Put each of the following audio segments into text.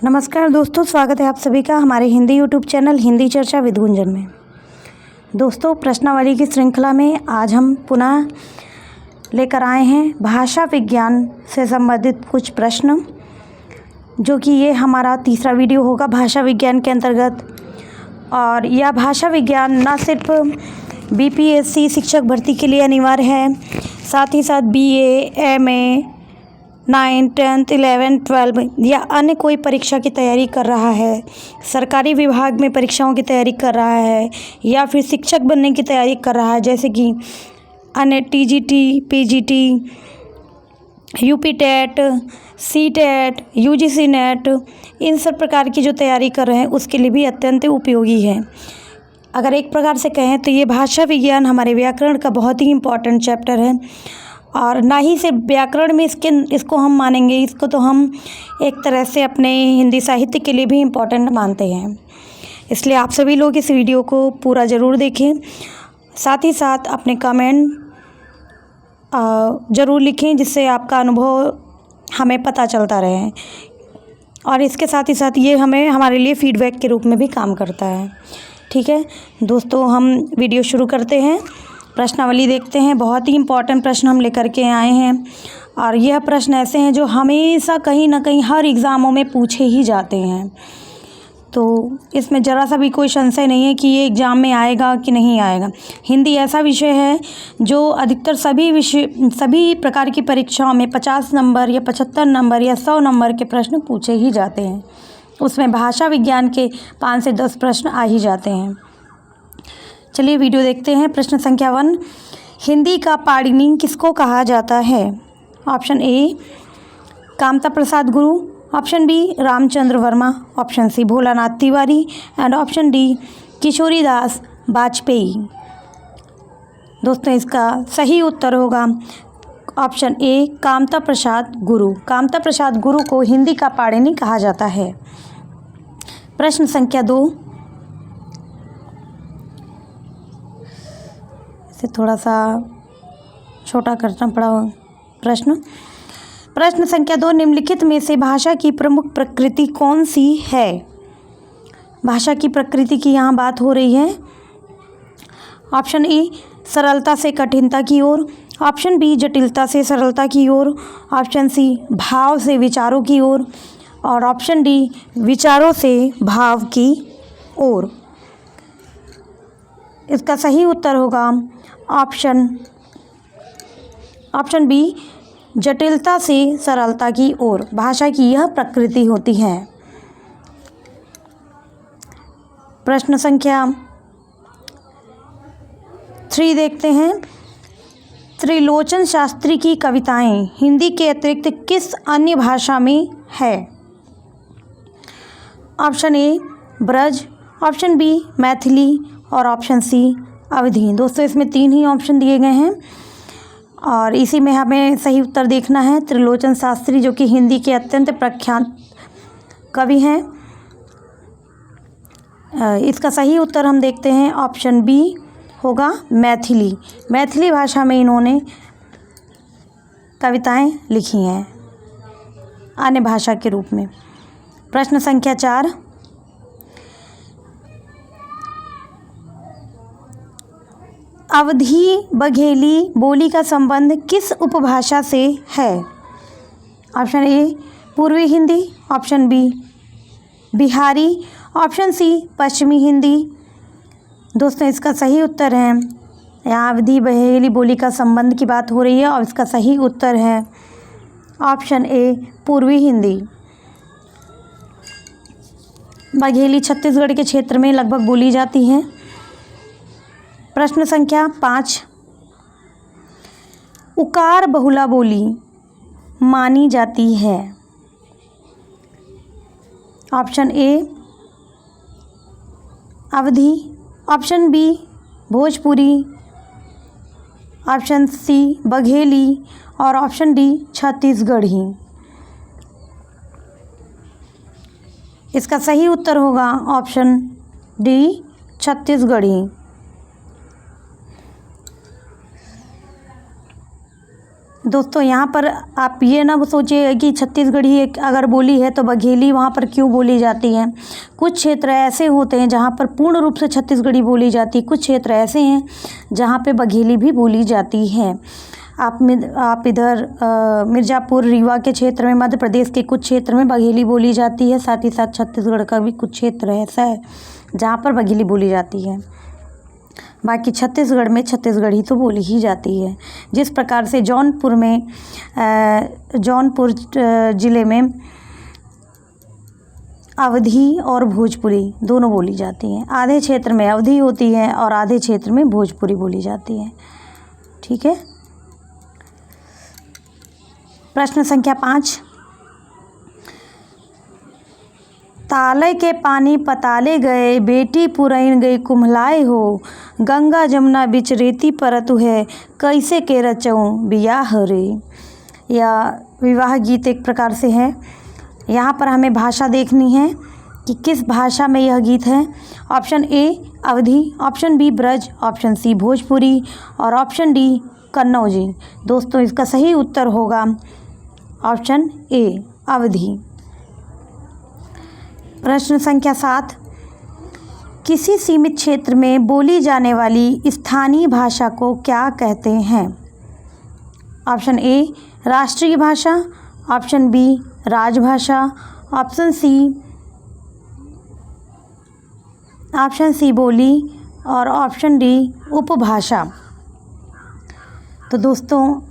नमस्कार दोस्तों, स्वागत है आप सभी का हमारे हिंदी यूट्यूब चैनल हिंदी चर्चा विद गुंजन में। दोस्तों, प्रश्नावली की श्रृंखला में आज हम पुनः लेकर आए हैं भाषा विज्ञान से संबंधित कुछ प्रश्न, जो कि ये हमारा तीसरा वीडियो होगा भाषा विज्ञान के अंतर्गत। और यह भाषा विज्ञान न सिर्फ बीपीएससी शिक्षक भर्ती के लिए अनिवार्य है, साथ ही साथ बीए, एमए, 9, 10, 11, 12 या अन्य कोई परीक्षा की तैयारी कर रहा है, सरकारी विभाग में परीक्षाओं की तैयारी कर रहा है या फिर शिक्षक बनने की तैयारी कर रहा है, जैसे कि अन्य TGT, PGT, UP TET, C TET, UGC NET, इन सब प्रकार की जो तैयारी कर रहे हैं उसके लिए भी अत्यंत उपयोगी है। अगर एक प्रकार से कहें तो ये भाषा विज्ञान हमारे व्याकरण का बहुत ही इम्पॉर्टेंट चैप्टर है। और ना ही सिर्फ व्याकरण में इसको हम मानेंगे, इसको तो हम एक तरह से अपने हिंदी साहित्य के लिए भी इम्पोर्टेंट मानते हैं। इसलिए आप सभी लोग इस वीडियो को पूरा ज़रूर देखें, साथ ही साथ अपने कमेंट ज़रूर लिखें, जिससे आपका अनुभव हमें पता चलता रहे। और इसके साथ ही साथ ये हमारे लिए फीडबैक के रूप में भी काम करता है। ठीक है दोस्तों, हम वीडियो शुरू करते हैं। प्रश्नावली देखते हैं। बहुत ही इम्पॉर्टेंट प्रश्न हम लेकर के आए हैं, और यह प्रश्न ऐसे हैं जो हमेशा कहीं ना कहीं हर एग्ज़ामों में पूछे ही जाते हैं। तो इसमें ज़रा सा भी कोई संशय नहीं है कि ये एग्ज़ाम में आएगा कि नहीं आएगा। हिंदी ऐसा विषय है जो अधिकतर सभी प्रकार की परीक्षाओं में 50 नंबर या 75 नंबर या 100 नंबर के प्रश्न पूछे ही जाते हैं। उसमें भाषा विज्ञान के 5 से 10 प्रश्न आ ही जाते हैं। चलिए वीडियो देखते हैं। प्रश्न संख्या 1, हिंदी का पाणिनि किसको कहा जाता है? Option A Kamta Prasad Guru, option B Ramchandra Verma, option C Bholanath Tiwari and option D Kishoridas Vajpeyi. दोस्तों, इसका सही उत्तर होगा ऑप्शन ए कामता प्रसाद गुरु। कामता प्रसाद गुरु को हिंदी का पाणिनि कहा जाता है। प्रश्न संख्या 2, इसे थोड़ा सा छोटा करना पड़ा प्रश्न संख्या 2, निम्नलिखित में से भाषा की प्रमुख प्रकृति कौन सी है? भाषा की प्रकृति की यहाँ बात हो रही है। ऑप्शन ए सरलता से कठिनता की ओर, ऑप्शन बी जटिलता से सरलता की ओर, ऑप्शन सी भाव से विचारों की ओर और ऑप्शन डी विचारों से भाव की ओर। इसका सही उत्तर होगा ऑप्शन बी जटिलता से सरलता की ओर। भाषा की यह प्रकृति होती है। प्रश्न संख्या 3 देखते हैं। त्रिलोचन शास्त्री की कविताएं हिंदी के अतिरिक्त किस अन्य भाषा में है? Option A Braj, option B Maithili और ऑप्शन सी अवधी। दोस्तों, इसमें 3 ही ऑप्शन दिए गए हैं और इसी में हमें सही उत्तर देखना है। त्रिलोचन शास्त्री जो कि हिंदी के अत्यंत प्रख्यात कवि हैं, इसका सही उत्तर हम देखते हैं ऑप्शन बी होगा मैथिली। मैथिली भाषा में इन्होंने कविताएं लिखी हैं अन्य भाषा के रूप में। प्रश्न संख्या 4, अवधी बघेली बोली का संबंध किस उपभाषा से है? Option A Purvi Hindi, option B Bihari, option C Paschimi Hindi. दोस्तों, इसका सही उत्तर है, यहाँ अवधी बघेली बोली का संबंध की बात हो रही है और इसका सही उत्तर है ऑप्शन ए पूर्वी हिंदी। बघेली छत्तीसगढ़ के क्षेत्र में लगभग बोली जाती है। प्रश्न संख्या 5, उकार बहुला बोली मानी जाती है। Option A Awadhi, option B Bhojpuri, option C Bagheli और ऑप्शन डी छत्तीसगढ़ी। इसका सही उत्तर होगा ऑप्शन डी छत्तीसगढ़ी। दोस्तों यहाँ पर आप ये ना सोचिए कि छत्तीसगढ़ी एक अगर बोली है तो बघेली वहाँ पर क्यों बोली जाती है। कुछ क्षेत्र ऐसे होते हैं जहाँ पर पूर्ण रूप से छत्तीसगढ़ी बोली जाती है, कुछ क्षेत्र ऐसे हैं जहाँ पे बघेली भी बोली जाती है। आप इधर मिर्ज़ापुर रीवा के क्षेत्र में, मध्य प्रदेश के कुछ क्षेत्र में बघेली बोली जाती है। साथ ही साथ छत्तीसगढ़ का भी कुछ क्षेत्र ऐसा है जहाँ पर बघेली बोली जाती है। बाकी छत्तीसगढ़ में छत्तीसगढ़ी तो बोली ही जाती है। जिस प्रकार से जौनपुर ज़िले में अवधी और भोजपुरी दोनों बोली जाती हैं। आधे क्षेत्र में अवधी होती है और आधे क्षेत्र में भोजपुरी बोली जाती है। ठीक है। प्रश्न संख्या 5, ताले के पानी पताले गए, बेटी पुरैन गई कुम्हलाए हो, गंगा जमुना बिच रेती परतु है, कैसे के रचऊँ बियाह रे। या विवाह गीत एक प्रकार से है। यहाँ पर हमें भाषा देखनी है कि किस भाषा में यह गीत है। Option A Awadhi, option B Braj, option C Bhojpuri और ऑप्शन डी कन्नौजी। दोस्तों इसका सही उत्तर होगा ऑप्शन ए अवधी। प्रश्न संख्या 7, किसी सीमित क्षेत्र में बोली जाने वाली स्थानीय भाषा को क्या कहते हैं। ऑप्शन ए राष्ट्रीय भाषा, ऑप्शन बी राजभाषा, ऑप्शन सी बोली और ऑप्शन डी उपभाषा। तो दोस्तों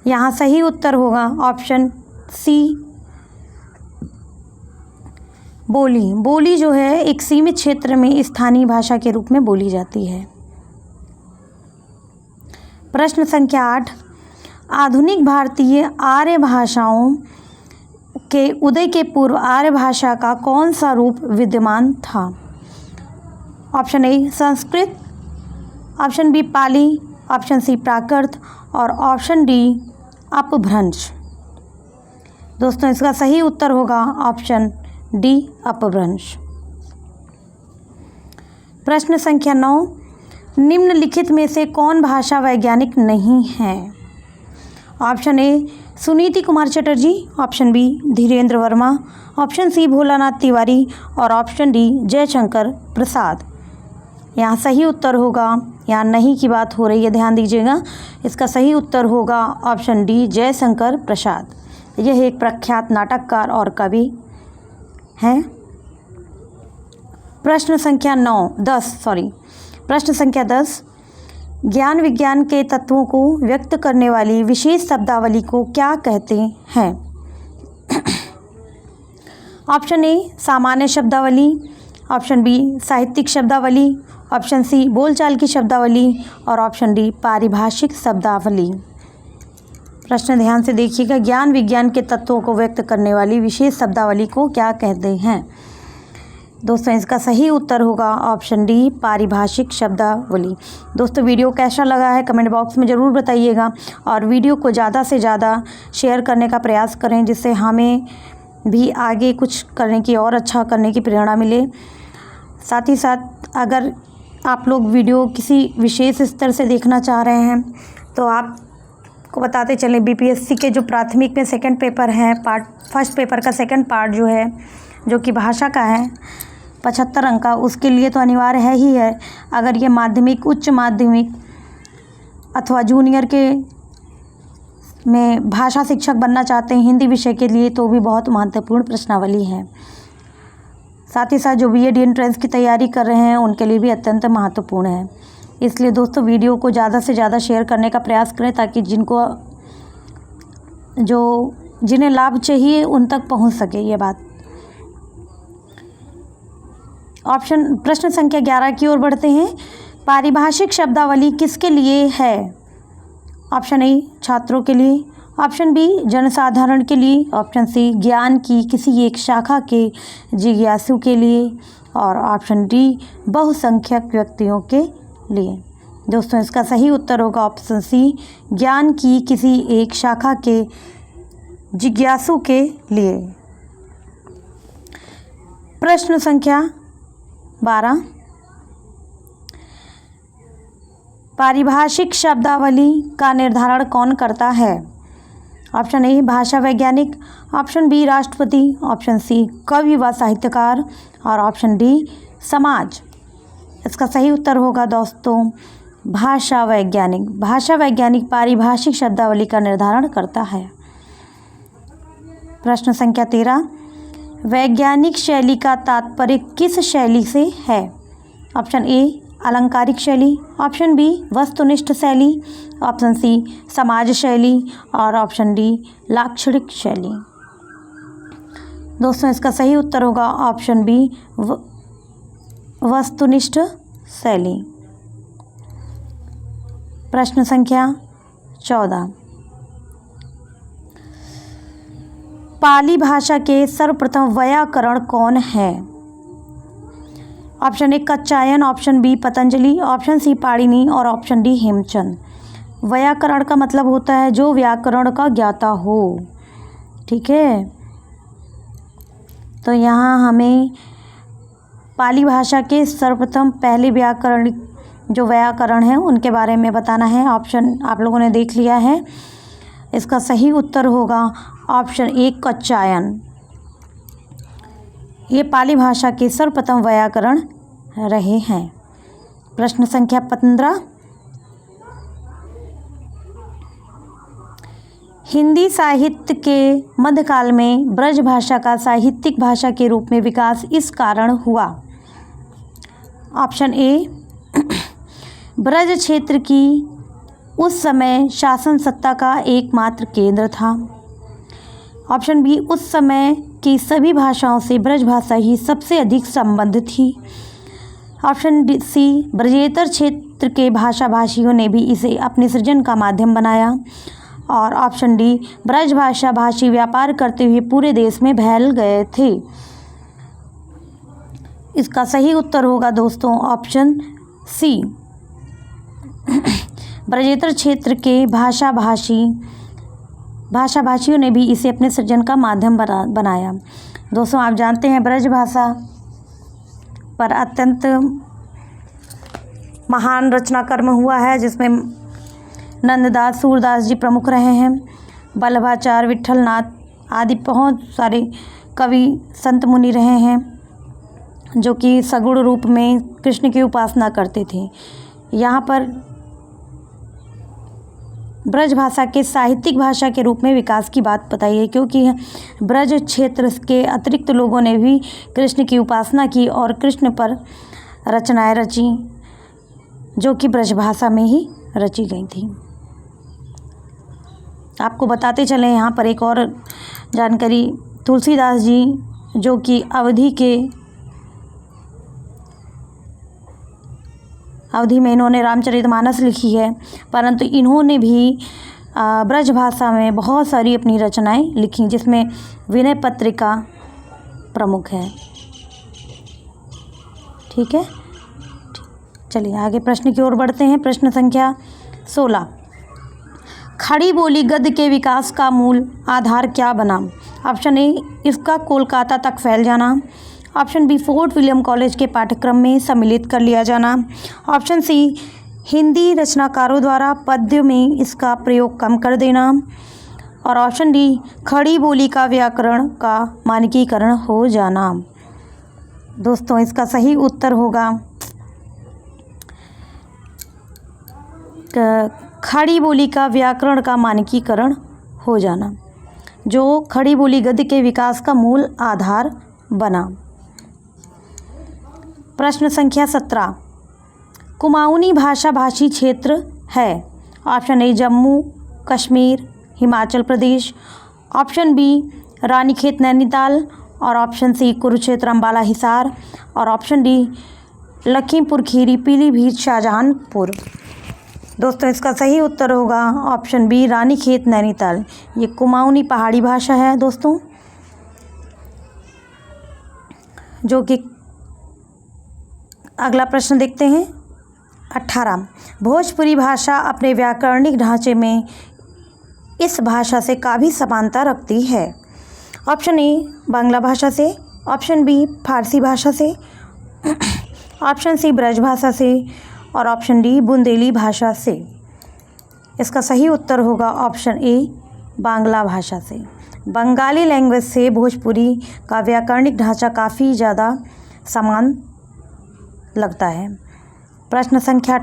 यहाँ सही उत्तर होगा ऑप्शन सी बोली। बोली जो है एक सीमित क्षेत्र में स्थानीय भाषा के रूप में बोली जाती है। प्रश्न संख्या 8, आधुनिक भारतीय आर्य भाषाओं के उदय के पूर्व आर्य भाषा का कौन सा रूप विद्यमान था। Option A Sanskrit, option B Pali, option C Prakrit और ऑप्शन डी अपभ्रंश। दोस्तों इसका सही उत्तर होगा ऑप्शन डी अपभ्रंश। प्रश्न संख्या 9, निम्नलिखित में से कौन भाषा वैज्ञानिक नहीं है। Option A Suniti Kumar Chatterji, option B Dhirendra Verma, option C Bholanath Tiwari और ऑप्शन डी जयशंकर प्रसाद। यहाँ सही उत्तर होगा, यहाँ नहीं की बात हो रही है, ध्यान दीजिएगा। इसका सही उत्तर होगा ऑप्शन डी जयशंकर प्रसाद। यह एक प्रख्यात नाटककार और कवि हैं। प्रश्न संख्या 10, ज्ञान विज्ञान के तत्वों को व्यक्त करने वाली विशेष शब्दावली को क्या कहते हैं। ऑप्शन ए सामान्य शब्दावली, ऑप्शन बी साहित्यिक शब्दावली, ऑप्शन सी बोलचाल की शब्दावली और ऑप्शन डी पारिभाषिक शब्दावली। प्रश्न ध्यान से देखिएगा। ज्ञान विज्ञान के तत्वों को व्यक्त करने वाली विशेष शब्दावली को क्या कहते हैं। दोस्तों इसका सही उत्तर होगा ऑप्शन डी पारिभाषिक शब्दावली। दोस्तों वीडियो कैसा लगा है कमेंट बॉक्स में ज़रूर बताइएगा और वीडियो को ज़्यादा से ज़्यादा शेयर करने का प्रयास करें, जिससे हमें भी आगे कुछ करने की और अच्छा करने की प्रेरणा मिले। साथ ही साथ अगर आप लोग वीडियो किसी विशेष स्तर से देखना चाह रहे हैं तो आपको बताते चलें, बीपीएससी के जो प्राथमिक में सेकंड पेपर है, फर्स्ट पेपर का सेकंड पार्ट जो है, जो कि भाषा का है 75 अंक का, उसके लिए तो अनिवार्य है ही है। अगर ये माध्यमिक, उच्च माध्यमिक अथवा जूनियर के में भाषा शिक्षक बनना चाहते हैं हिंदी विषय के लिए, तो भी बहुत महत्वपूर्ण प्रश्नावली है। साथ ही साथ जो बीएड एंट्रेंस की तैयारी कर रहे हैं उनके लिए भी अत्यंत महत्वपूर्ण है। इसलिए दोस्तों वीडियो को ज़्यादा से ज़्यादा शेयर करने का प्रयास करें, ताकि जिन्हें लाभ चाहिए उन तक पहुंच सके ये बात। प्रश्न संख्या 11 की ओर बढ़ते हैं। पारिभाषिक शब्दावली किसके लिए है। ऑप्शन ए छात्रों के लिए, ऑप्शन बी जनसाधारण के लिए, ऑप्शन सी ज्ञान की किसी एक शाखा के जिज्ञासु के लिए और ऑप्शन डी बहुसंख्यक व्यक्तियों के लिए। दोस्तों इसका सही उत्तर होगा ऑप्शन सी ज्ञान की किसी एक शाखा के जिज्ञासु के लिए। प्रश्न संख्या 12, पारिभाषिक शब्दावली का निर्धारण कौन करता है? ऑप्शन ए भाषा वैज्ञानिक, ऑप्शन बी राष्ट्रपति, ऑप्शन सी कवि व साहित्यकार और ऑप्शन डी समाज। इसका सही उत्तर होगा दोस्तों भाषा वैज्ञानिक। भाषा वैज्ञानिक पारिभाषिक शब्दावली का निर्धारण करता है। प्रश्न संख्या 13, वैज्ञानिक शैली का तात्पर्य किस शैली से है? ऑप्शन ए अलंकारिक शैली, ऑप्शन बी वस्तुनिष्ठ शैली, ऑप्शन सी समाज शैली और ऑप्शन डी लाक्षणिक शैली। दोस्तों इसका सही उत्तर होगा ऑप्शन बी वस्तुनिष्ठ शैली। प्रश्न संख्या 14, पाली भाषा के सर्वप्रथम वैयाकरण कौन है? Option A Katyayana, option B Patanjali, option C Panini और ऑप्शन डी हेमचंद। वैयाकरण का मतलब होता है जो व्याकरण का ज्ञाता हो। ठीक है, तो यहाँ हमें पाली भाषा के सर्वप्रथम पहले व्याकरण जो व्याकरण है उनके बारे में बताना है। ऑप्शन आप लोगों ने देख लिया है। इसका सही उत्तर होगा ऑप्शन ए कात्यायन। ये पाली भाषा के सर्वप्रथम व्याकरण रहे हैं। प्रश्न संख्या 15, हिंदी साहित्य के मध्यकाल में ब्रज भाषा का साहित्यिक भाषा के रूप में विकास इस कारण हुआ। ऑप्शन ए ब्रज क्षेत्र की उस समय शासन सत्ता का एकमात्र केंद्र था। ऑप्शन बी उस समय की सभी भाषाओं से ब्रज भाषा ही सबसे अधिक संबद्ध थी। ऑप्शन सी ब्रजेतर क्षेत्र के भाषा भाषियों ने भी इसे अपने सृजन का माध्यम बनाया और ऑप्शन डी ब्रज भाषा भाषी व्यापार करते हुए पूरे देश में फैल गए थे। इसका सही उत्तर होगा दोस्तों ऑप्शन सी ब्रजेतर क्षेत्र के भाषा भाषियों ने भी इसे अपने सृजन का माध्यम बनाया। दोस्तों आप जानते हैं ब्रज भाषा पर अत्यंत महान रचनाकर्म हुआ है जिसमें नंददास सूरदास जी प्रमुख रहे हैं। वल्लभाचार्य विट्ठलनाथ आदि बहुत सारे कवि संत मुनि रहे हैं जो कि सगुण रूप में कृष्ण की उपासना करते थे। यहाँ पर ब्रज भाषा के साहित्यिक भाषा के रूप में विकास की बात बताई है क्योंकि ब्रज क्षेत्र के अतिरिक्त लोगों ने भी कृष्ण की उपासना की और कृष्ण पर रचनाएं रची जो कि ब्रज भाषा में ही रची गई थी। आपको बताते चलें यहाँ पर एक और जानकारी, तुलसीदास जी जो कि अवधि में इन्होंने रामचरितमानस लिखी है, परंतु इन्होंने भी ब्रज भाषा में बहुत सारी अपनी रचनाएं लिखी जिसमें विनय पत्रिका प्रमुख है। ठीक है, चलिए आगे प्रश्न की ओर बढ़ते हैं। प्रश्न संख्या 16, खड़ी बोली गद्य के विकास का मूल आधार क्या बना? ऑप्शन ए इसका कोलकाता तक फैल जाना, option B Fort William college के पाठ्यक्रम में सम्मिलित कर लिया जाना, ऑप्शन सी हिंदी रचनाकारों द्वारा पद्य में इसका प्रयोग कम कर देना और ऑप्शन डी खड़ी बोली का व्याकरण का मानकीकरण हो जाना। दोस्तों इसका सही उत्तर होगा खड़ी बोली का व्याकरण का मानकीकरण हो जाना जो खड़ी बोली गद्य के विकास का मूल आधार बना। प्रश्न संख्या 17, कुमाऊनी भाषा भाषी क्षेत्र है। Option A Jammu Kashmir Himachal Pradesh, option B Ranikhet Nainital और ऑप्शन सी कुरुक्षेत्र अम्बाला हिसार और ऑप्शन डी लखीमपुर खीरी पीलीभीत शाहजहांपुर। दोस्तों इसका सही उत्तर होगा ऑप्शन बी रानीखेत नैनीताल। ये कुमाऊनी पहाड़ी भाषा है दोस्तों जो कि अगला प्रश्न देखते हैं। 18, भोजपुरी भाषा अपने व्याकरणिक ढांचे में इस भाषा से काफ़ी समानता रखती है। ऑप्शन ए बांग्ला भाषा से, ऑप्शन बी फारसी भाषा से, ऑप्शन सी ब्रज भाषा से और ऑप्शन डी बुंदेली भाषा से। इसका सही उत्तर होगा ऑप्शन ए बांग्ला भाषा से। बंगाली लैंग्वेज से भोजपुरी का व्याकरणिक ढांचा काफ़ी ज़्यादा समान लगता है। प्रश्न संख्या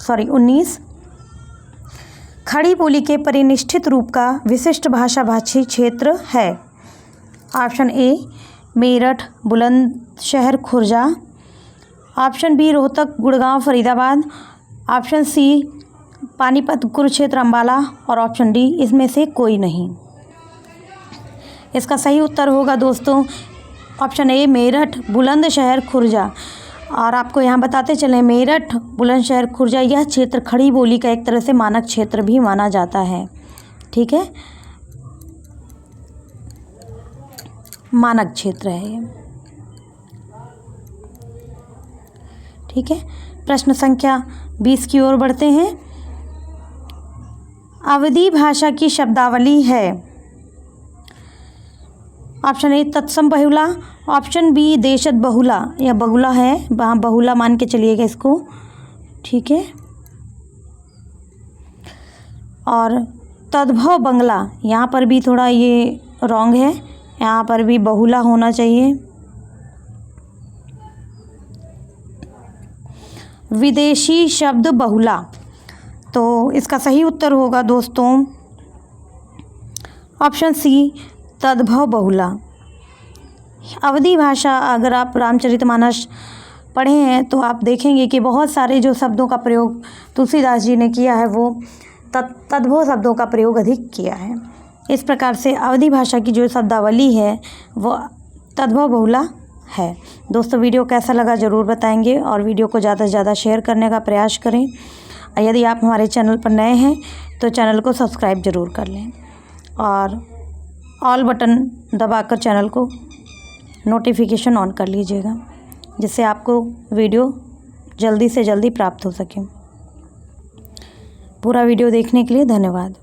19। खड़ी बोली के परिनिष्ठित रूप का विशिष्ट भाषा भाषी क्षेत्र है। Option A Meerut Bulandshahr Khurja, option B Rohtak Gurgaon Faridabad, option C Panipat Kurukshetra Ambala और ऑप्शन डी इसमें से कोई नहीं। इसका सही उत्तर होगा दोस्तों ऑप्शन ए मेरठ बुलंदशहर खुर्जा। और आपको यहाँ बताते चलें, मेरठ बुलंदशहर खुर्जा यह क्षेत्र खड़ी बोली का एक तरह से मानक क्षेत्र भी माना जाता है। ठीक है, मानक क्षेत्र है ये। ठीक है, प्रश्न संख्या 20 की ओर बढ़ते हैं। अवधी भाषा की शब्दावली है। ऑप्शन ए तत्सम बहुला, ऑप्शन बी देशज बहुला या बहुला है, वहाँ बहुला मान के चलिएगा इसको। ठीक है, और तद्भव बंगला, यहाँ पर भी थोड़ा ये रॉन्ग है, यहाँ पर भी बहुला होना चाहिए। विदेशी शब्द बहुला, तो इसका सही उत्तर होगा दोस्तों ऑप्शन सी तद्भव बहुला। अवधी भाषा, अगर आप रामचरितमानस पढ़े हैं तो आप देखेंगे कि बहुत सारे जो शब्दों का प्रयोग तुलसीदास जी ने किया है वो तद्भव शब्दों का प्रयोग अधिक किया है। इस प्रकार से अवधी भाषा की जो शब्दावली है वो तद्भव बहुला है। दोस्तों वीडियो कैसा लगा ज़रूर बताएंगे और वीडियो को ज़्यादा से ज़्यादा शेयर करने का प्रयास करें। यदि आप हमारे चैनल पर नए हैं तो चैनल को सब्सक्राइब ज़रूर कर लें और ऑल बटन दबाकर चैनल को नोटिफिकेशन ऑन कर लीजिएगा, जिससे आपको वीडियो जल्दी से जल्दी प्राप्त हो सके। पूरा वीडियो देखने के लिए धन्यवाद।